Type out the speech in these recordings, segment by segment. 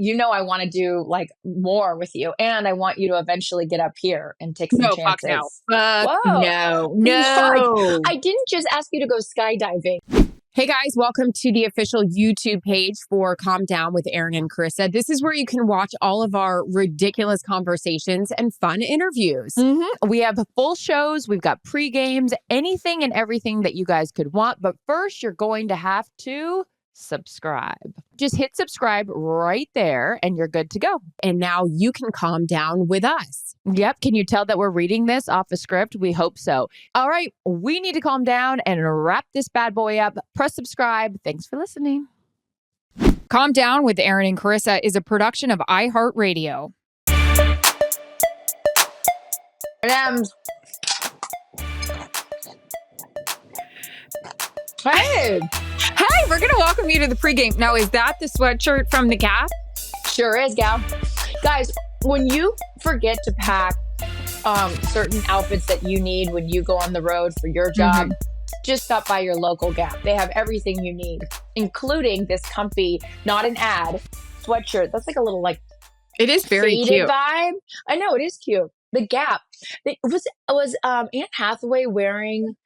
I want to do like more with you, and I want you to eventually get up here and take some No, fuck no. chances. Fuck Whoa. no. What? No. I didn't just ask you to go skydiving. Hey guys, welcome to the official YouTube page for Calm Down with Erin and Charissa. This is where you can watch all of our ridiculous conversations and fun interviews. We have full shows, we've got pre-games, anything and everything that you guys could want. But first, you're going to have to subscribe. Just hit subscribe right there and you're good to go. And now you can calm down with us. Yep. Can you tell that we're reading this off a script? We hope so. All right. We need to calm down and wrap this bad boy up. Press subscribe. Thanks for listening. Calm Down with Erin and Charissa is a production of iHeartRadio. Hey. Hey, we're going to welcome you to the pregame. Now, is that the sweatshirt from the Gap? Sure is, gal. Guys, when you forget to pack certain outfits that you need when you go on the road for your job, just stop by your local Gap. They have everything you need, including this comfy, not an ad, sweatshirt. That's like a little like it is very faded cute vibe. I know, it is cute. The Gap. Was Anne Hathaway wearing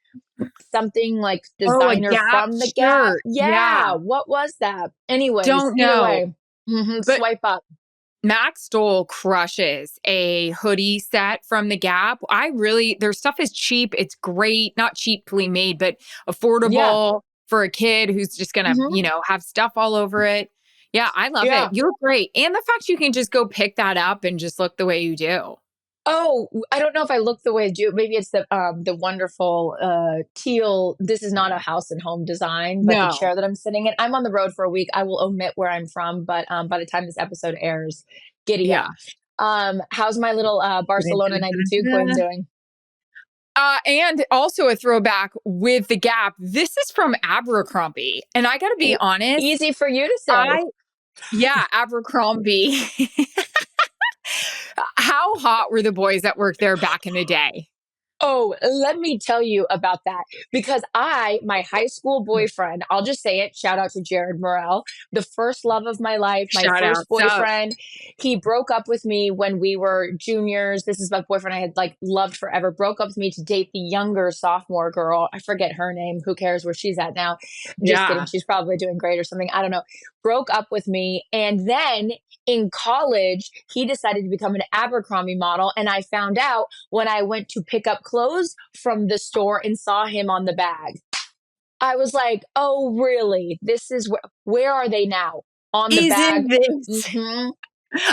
something like designer from the Gap? Yeah. What was that? Anyways, don't know. Way. Swipe up. Max Stoll crushes a hoodie set from the Gap. Their stuff is cheap. It's great. Not cheaply made, but affordable for a kid who's just going to, have stuff all over it. Yeah, I love it. You look great. And the fact you can just go pick that up and just look the way you do. Oh, I don't know if I look the way I do. Maybe it's the wonderful teal. This is not a house and home design, but the chair that I'm sitting in. I'm on the road for a week. I will omit where I'm from, but by the time this episode airs, giddy up. How's my little Barcelona 92 queen doing? And also a throwback with the Gap. This is from Abercrombie. And I got to be honest. Easy for you to say. Abercrombie. How hot were the boys that worked there back in the day? Oh, let me tell you about that. Because my high school boyfriend, I'll just say it, shout out to Jared Morrell, the first love of my life, my first boyfriend. He broke up with me when we were juniors. This is my boyfriend I had loved forever. Broke up with me to date the younger sophomore girl. I forget her name. Who cares where she's at now? Just kidding. She's probably doing great or something. I don't know. Broke up with me. And then in college, he decided to become an Abercrombie model. And I found out when I went to pick up clothes from the store and saw him on the bag. I was like, oh, really? This is where are they now? On the bag? This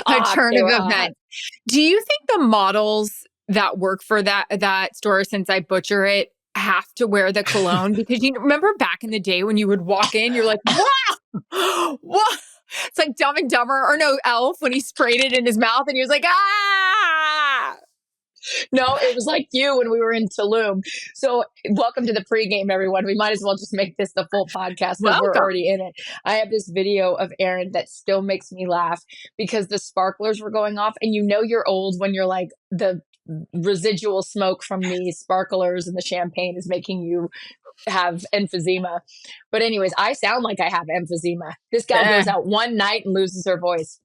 a turn of events? Do you think the models that work for that store, since I butcher it, have to wear the cologne? Because you remember back in the day when you would walk in, you're like, wow, what? It's like Dumb and Dumber, or no, Elf, when he sprayed it in his mouth and he was like, ah! No, it was like you when we were in Tulum. So welcome to the pregame, everyone. We might as well just make this the full podcast because we're already in it. I have this video of Erin that still makes me laugh because the sparklers were going off. And you're old when you're like the residual smoke from the sparklers and the champagne is making you have emphysema. But anyways, I sound like I have emphysema. This gal goes out one night and loses her voice.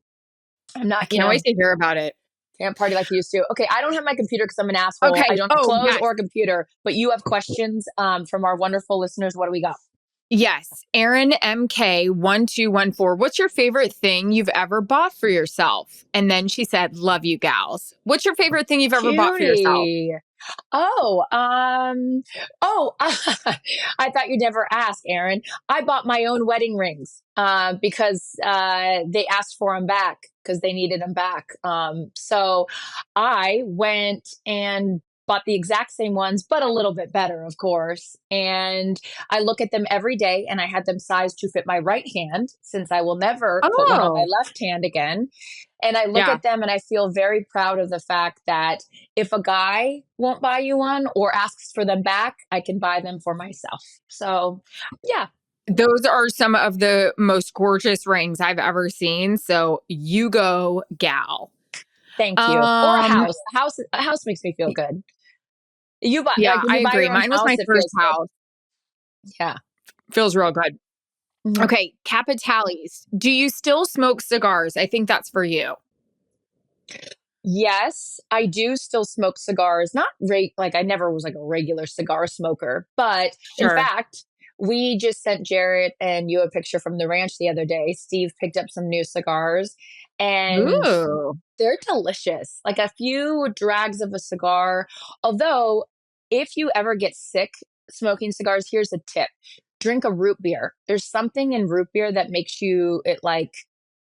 I can't wait to hear about it. Can't party like you used to. Okay, I don't have my computer because I'm an asshole. Okay. I don't have clothes or a computer, but you have questions from our wonderful listeners. What do we got? Yes. Erin MK1214. What's your favorite thing you've ever bought for yourself? And then she said, love you gals. What's your favorite thing you've ever bought for yourself? I thought you'd never ask, Erin. I bought my own wedding rings because they asked for them back because they needed them back. So I went and bought the exact same ones, but a little bit better, of course. And I look at them every day, and I had them sized to fit my right hand since I will never put one on my left hand again. And I look at them and I feel very proud of the fact that if a guy won't buy you one or asks for them back, I can buy them for myself. So, yeah. Those are some of the most gorgeous rings I've ever seen. So you go, gal. Thank you. Or a house. A house makes me feel good. You buy, I agree. Mine was my first house. Yeah. Feels real good. Mm-hmm. Okay, Capitales. Do you still smoke cigars? I think that's for you. Yes, I do still smoke cigars. Not like I never was like a regular cigar smoker, but in Sure. fact, we just sent Jared and you a picture from the ranch the other day. Steve picked up some new cigars and Ooh. they're delicious. Like a few drags of a cigar. Although, if you ever get sick smoking cigars, here's a tip. Drink a root beer. There's something in root beer that makes it like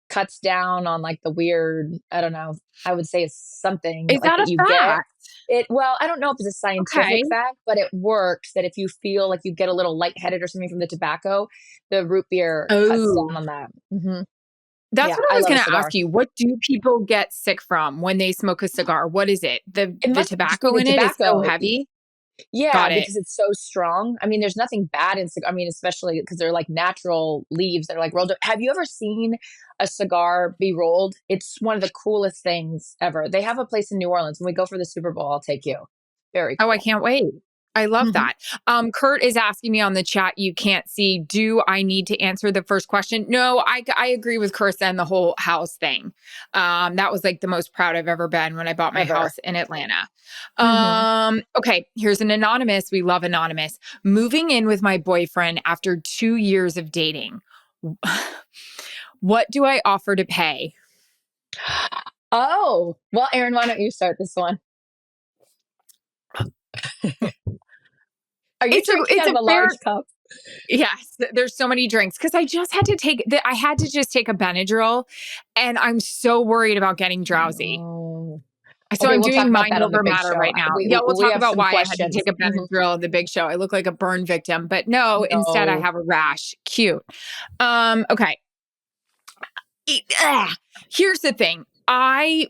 cuts down on like the weird, I don't know, I would say it's something Is like that that a you get. fact? Well, I don't know if it's a Okay. scientific fact, but it works that if you feel like you get a little lightheaded or something from the tobacco, the root beer cuts down Oh. on that. Mm-hmm. That's Yeah, what I I was love a going to ask cigar. you. What do people get sick from when they smoke a cigar? What is it? It The must just be tobacco the in it is so tobacco. heavy? Yeah, Got it. because it's so strong. I mean, there's nothing bad in cigar. I mean, especially because they're like natural leaves that are like rolled up. Have you ever seen a cigar be rolled? It's one of the coolest things ever. They have a place in New Orleans. When we go for the Super Bowl, I'll take you. Very Oh, I cool. can't wait. I love Hmm. that. Kurt is asking me on the chat, you can't see. Do I need to answer the first question? No, I agree with Carissa and the whole house thing. That was like the most proud I've ever been when I bought my Ever. house in Atlanta. Hmm. Okay, here's an anonymous. We love anonymous. Moving in with my boyfriend after 2 years of dating. What do I offer to pay? Oh, well, Erin, why don't you start this one? Are you drinking It's out a of a fair. large cup? Yes, there's so many drinks because I just had to I had to just take a Benadryl and I'm so worried about getting drowsy. Oh. So Okay, I'm we'll talk doing about mind that on the over big matter show. right now. We Yeah, we'll we talk have about some why I had to questions. take a Hmm. Benadryl in the big show. I look like a burn victim, but no, instead I No. have a rash. Cute. Okay. Here's the thing.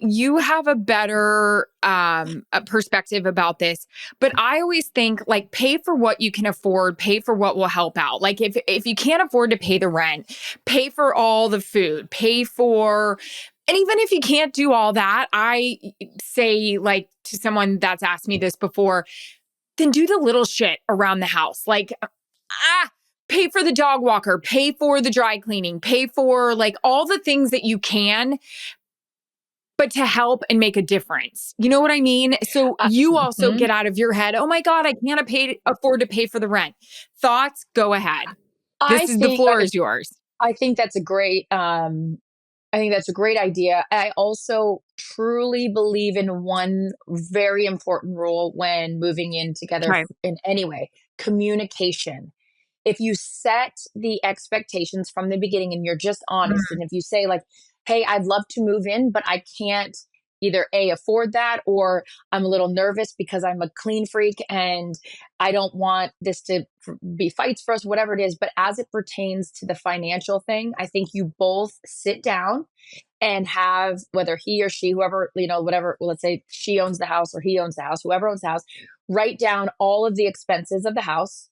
You have a better a perspective about this, but I always think like pay for what you can afford, pay for what will help out. Like if you can't afford to pay the rent, pay for all the food, pay for, and even if you can't do all that, I say like to someone that's asked me this before, then do the little shit around the house. Like pay for the dog walker, pay for the dry cleaning, pay for like all the things that you can, but to help and make a difference. You know what I mean? So you also Mhm. get out of your head, oh my God, I can't afford to pay for the rent. Thoughts? Go ahead. I The think floor is yours. I think that's a great I think that's a great idea. I also truly believe in one very important rule when moving in together Okay. in any way, communication. If you set the expectations from the beginning and you're just honest, Mm, and if you say like, hey, I'd love to move in, but I can't either A, afford that, or I'm a little nervous because I'm a clean freak and I don't want this to be fights for us, whatever it is. But as it pertains to the financial thing, I think you both sit down and have, whether he or she, whoever, whatever, let's say she owns the house or he owns the house, whoever owns the house, write down all of the expenses of the house,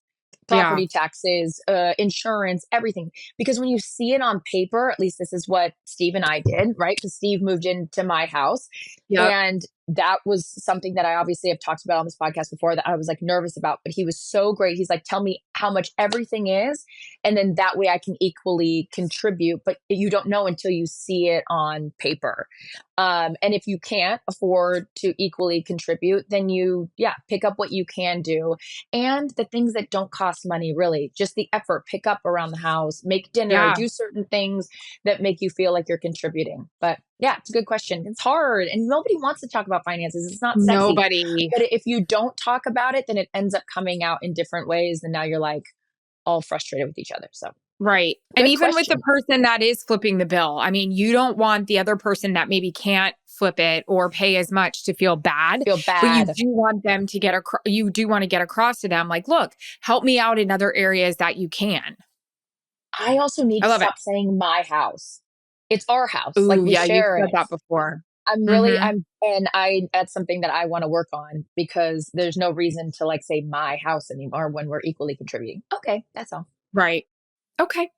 yeah. property taxes, insurance, everything. Because when you see it on paper, at least this is what Steve and I did, right? Because Steve moved into my house. Yep. And that was something that I obviously have talked about on this podcast before that I was like nervous about, but he was so great. He's like, tell me how much everything is. And then that way I can equally contribute, but you don't know until you see it on paper. And if you can't afford to equally contribute, then pick up what you can do. And the things that don't cost money, really, just the effort, pick up around the house, make dinner, Yeah. do certain things that make you feel like you're contributing. But yeah, it's a good question. It's hard and nobody wants to talk about finances. It's not sexy. Nobody. But if you don't talk about it, then it ends up coming out in different ways. And now you're like all frustrated with each other. So Right. And good even with the question. person that is flipping the bill, I mean, you don't want the other person that maybe can't flip it or pay as much to feel bad, Feel but you bad. do want them to you do want to get across to them like, look, help me out in other areas that you can. I also need I to love it. stop saying my house. It's our house. Like Ooh, we yeah, you've share said it. that before. I'm Mhm. I'm and I that's something that I want to work on because there's no reason to like say my house anymore when we're equally contributing. Okay, that's all. Right. Okay.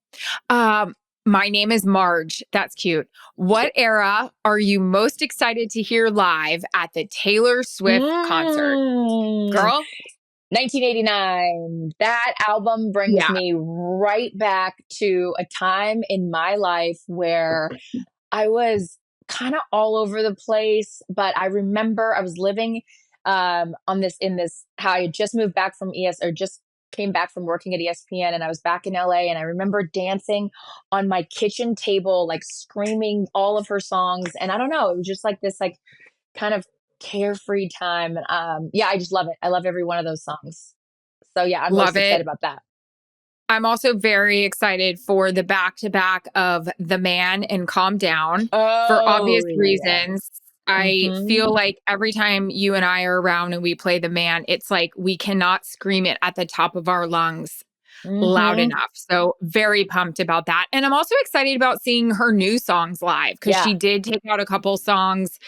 Um, my name is Marge. That's cute. What Cute. era are you most excited to hear live at the Taylor Swift concert? Mm. Girl? 1989. That album brings Yeah. me right back to a time in my life where I was kind of all over the place, but I remember I was living on this in this how I had just moved back from ES or just came back from working at ESPN, and I was back in LA, and I remember dancing on my kitchen table, like screaming all of her songs. And I don't know, it was just like this like kind of carefree time. Yeah, I just love it. I love every one of those songs. So yeah, I'm Love most it. excited about that. I'm also very excited for the back-to-back of The Man and Calm Down for Oh obvious yeah. reasons. I Mm-hmm. feel like every time you and I are around and we play The Man, it's like we cannot scream it at the top of our lungs loud Mm-hmm. enough. So very pumped about that. And I'm also excited about seeing her new songs live because Yeah. she did take out a couple songs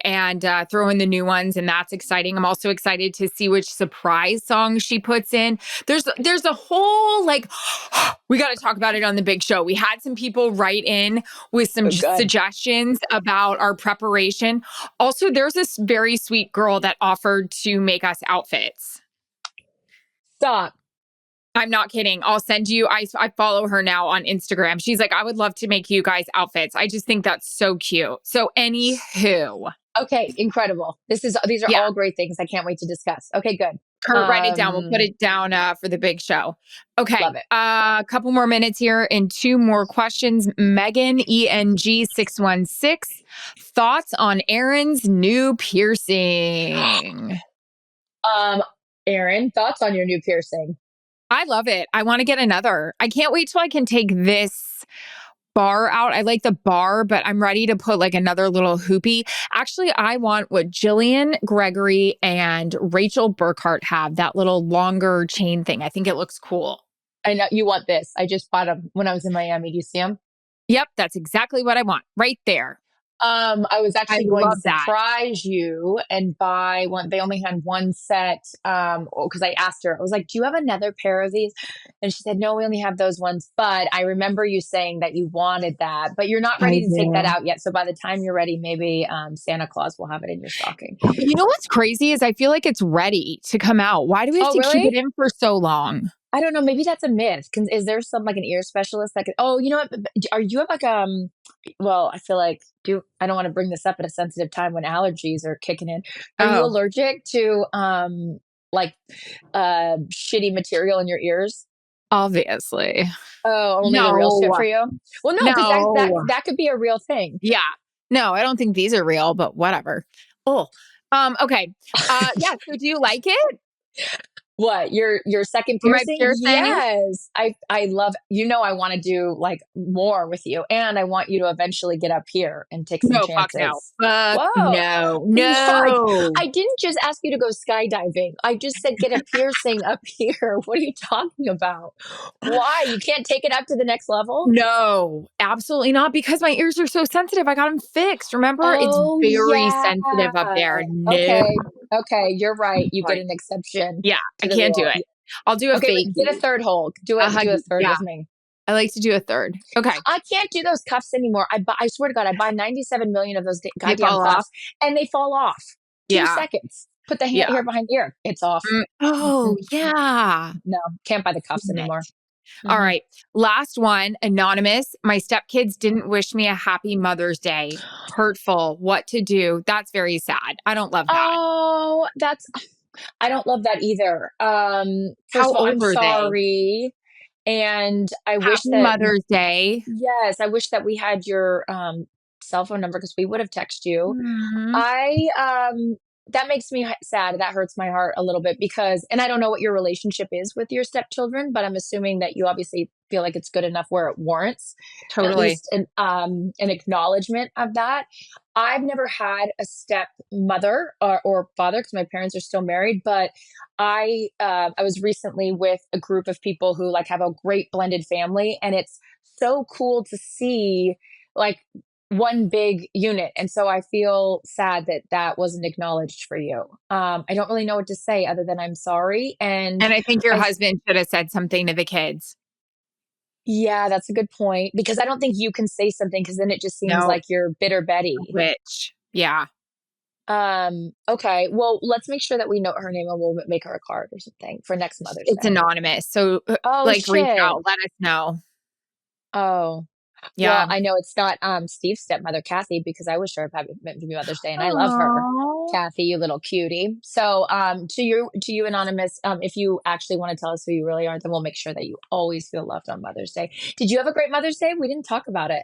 and throw in the new ones, and that's exciting. I'm also excited to see which surprise songs she puts in. There's a whole like we got to talk about it on the big show. We had some people write in with some Oh, good. suggestions about our preparation. Also, there's this very sweet girl that offered to make us outfits. Stop. I'm not kidding. I'll send you. I follow her now on Instagram. She's like, I would love to make you guys outfits. I just think that's so cute. So, anywho, Okay, incredible. These are yeah, all great things. I can't wait to discuss. Okay, good. Kurt, write it down. We'll put it down for the big show. Okay, Love it. a couple more minutes here and two more questions. Megan ENG616, thoughts on Erin's new piercing? Um, Erin, thoughts on your new piercing? I love it. I want to get another. I can't wait till I can take this bar out. I like the bar, but I'm ready to put like another little hoopy. Actually, I want what Jillian Gregory and Rachel Burkhart have, that little longer chain thing. I think it looks cool. I know you want this. I just bought them when I was in Miami. Do you see them? Yep, that's exactly what I want right there. I was I actually going to love that. surprise you and buy one. They only had one set. Because I asked her, I was like, "Do you have another pair of these?" And she said, "No, we only have those ones." But I remember you saying that you wanted that, but you're not I ready to take that do. out yet. So by the time you're ready, maybe Santa Claus will have it in your stocking. You know what's crazy is I feel like it's ready to come out. Why do we have Oh, to keep it really? in for so long? I don't know. Maybe that's a myth. Is there some like an ear specialist that could? Oh, you know what? Are you have like Well, I feel like do I don't want to bring this up at a sensitive time when allergies are kicking in. Are you Oh, allergic to like shitty material in your ears? obviously. Oh, only the real shit No, for you. Well, no, because no. that could be a real thing. Yeah. No, I don't think these are real, but whatever. Oh, okay. Yeah. So do you like it? What, your second My piercing? piercing? Yes. I love, I want to do like more with you, and I want you to eventually get up here and take some No, fuck no. chances. Fuck Whoa. no. Why? No. I didn't just ask you to go skydiving. I just said get a piercing up here. What are you talking about? Why? You can't take it up to the next level? No, absolutely not because my ears are so sensitive. I got them fixed. Remember? It's Oh very yeah. sensitive up there. No. Okay. Okay, you're right. You get Sorry. an exception Yeah, to I the can't do rule. it. I'll do a Okay, but get a fakie. third hole. A Do a huggy. third Yeah, with me. I like to do a third. Okay. I can't do those cuffs anymore. I swear to God, I buy 97 million of those They goddamn fall off. cuffs, and they fall off. 2 Yeah. seconds. Put the Yeah. hair behind the ear. It's off. Oh, Mm-mm. yeah. No, can't buy the cuffs Damn it. anymore. All Mhm. right. Last one, anonymous. My stepkids didn't wish me a happy Mother's Day. Hurtful. What to do? That's very sad. I don't love that. Oh, I don't love that either. First How of all, I'm old are they? sorry, and I wish Happy that Mother's Day. yes, I wish that we had your, cell phone number because we would have texted you. Mhm. I that makes me sad. That hurts my heart a little bit because, and I don't know what your relationship is with your stepchildren, but I'm assuming that you obviously feel like it's good enough where it warrants at Totally. least an acknowledgement of that. I've never had a stepmother or father because my parents are still married, but I was recently with a group of people who like have a great blended family, and it's so cool to see like one big unit. And so I feel sad that that wasn't acknowledged for you. I don't really know what to say other than I'm sorry. And And I think your I, husband should have said something to the kids. yeah, that's a good point because I don't think you can say something because then it just seems No, like you're bitter Betty. which, yeah. Okay. Well, let's make sure that we note her name and we'll make her a card or something for next Mother's It's Day. anonymous. So Oh, reach shit. out, let us know. Oh. Well, Yeah. I know it's not Steve's stepmother, Kathy, because I wish her a happy Mother's Day, and I love her, Aww. Kathy, you little cutie. So, to you, anonymous, if you actually want to tell us who you really are, then we'll make sure that you always feel loved on Mother's Day. Did you have a great Mother's Day? We didn't talk about it.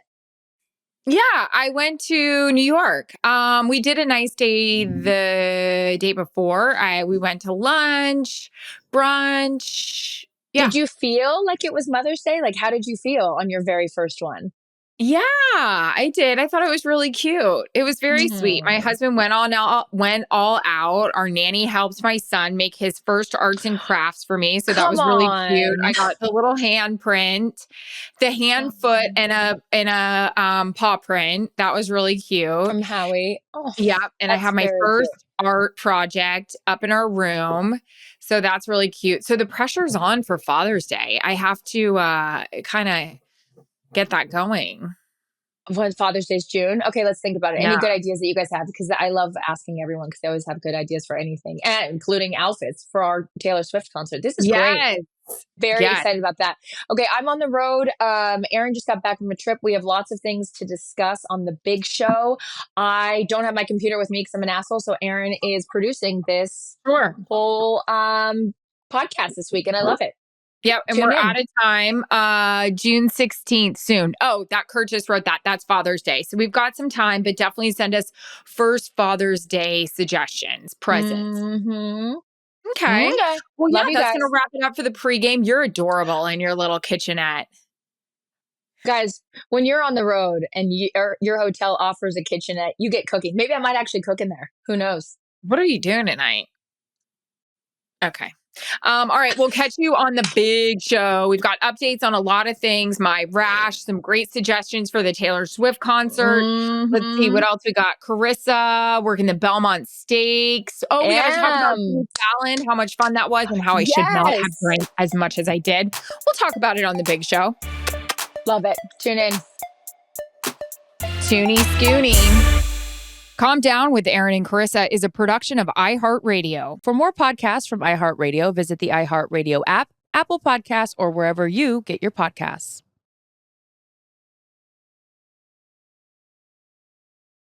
Yeah, I went to New York. We did a nice day the day before. We went to lunch, brunch. Yeah. Did you feel like it was Mother's Day? Like, how did you feel on your very first one? Yeah, I did. I thought it was really cute. It was very sweet. My Mhm. husband went all out. Our nanny helped my son make his first arts and crafts for me, so that Come was really cute. on. I got the little handprint, the hand, foot, and a paw print. That was really cute. From Howie. Oh, Yeah, and I that's have my very cute. first art project up in our room. So that's really cute. So the pressure's on for Father's Day. I have to kind of get that going. When Father's Day's June. Okay, let's think about it. Any Yeah. good ideas that you guys have? Because I love asking everyone because they always have good ideas for anything, and including outfits for our Taylor Swift concert. This is great. Yes. Very Yes. excited about that. Okay, I'm on the road. Erin just got back from a trip. We have lots of things to discuss on the big show. I don't have my computer with me because I'm an asshole. So Erin is producing this Sure. whole podcast this week, and I love it. Yep. And Tune we're in. out of time. June 16th soon. Oh, that Kurt just wrote that. That's Father's Day. So we've got some time, but definitely send us first Father's Day suggestions, presents. Mm-hmm. Okay. Okay. Well, yeah, Love you that's guys. going to wrap it up for the pregame. You're adorable in your little kitchenette. Guys, when you're on the road and your hotel offers a kitchenette, you get cooking. Maybe I might actually cook in there. Who knows? What are you doing tonight? Okay. All right. We'll catch you on the big show. We've got updates on a lot of things. My rash, some great suggestions for the Taylor Swift concert. Mm-hmm. Let's see what else we got. Carissa working the Belmont Stakes. Oh, we got to talk about Steve Fallon, how much fun that was and how I should not have drank as much as I did. We'll talk about it on the big show. Love it. Tune in. Toonie Scoony. Calm Down with Erin and Charissa is a production of iHeartRadio. For more podcasts from iHeartRadio, visit the iHeartRadio app, Apple Podcasts, or wherever you get your podcasts.